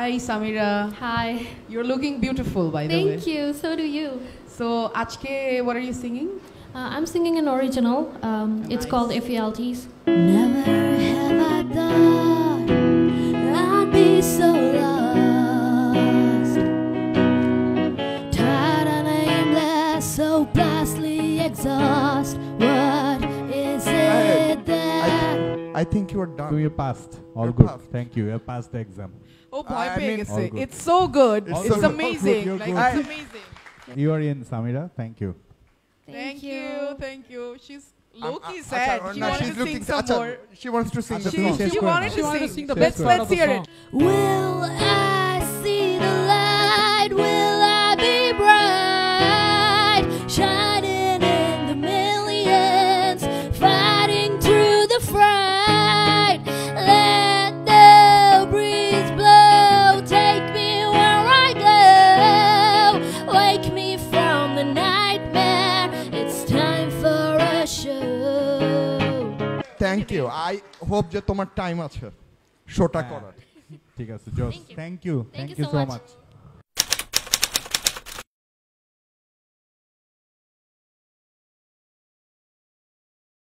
Hi, Samira. Hi. You're looking beautiful, by the way. Thank you. So do you. So, Ajke, what are you singing? I'm singing an original. It's Nice. called FELTs. Never have I thought I'd be so lost, tired and aimless, so blindly exhaust. What is it that I think you are done. So you passed. All You're good. passed. Thank you. You passed the exam. Oh, boy, I mean, all good. it's so good. It's It's, so good. amazing. You're Like, good. it's amazing. You are in, Samira. Thank you. Thank you. Thank you. She's low-key Acha, sad. She no, wanted she's to sing looking. some Acha, more. she wants to sing the She- song. she- She wanted She to wanted sing. to sing the best part Let's of the hear song. it. will I see the light? Will I be bright, shining in the millions, fighting through the fright? Let the breeze blow, take me where I go, wake me from the nightmare. It's time for a show. Thank you. I hope যে তোমার time আছে শোটা হ্যাঁ। করার। ঠিক আছে, জোস। Thank you. Thank you. Thank you you so so much. much.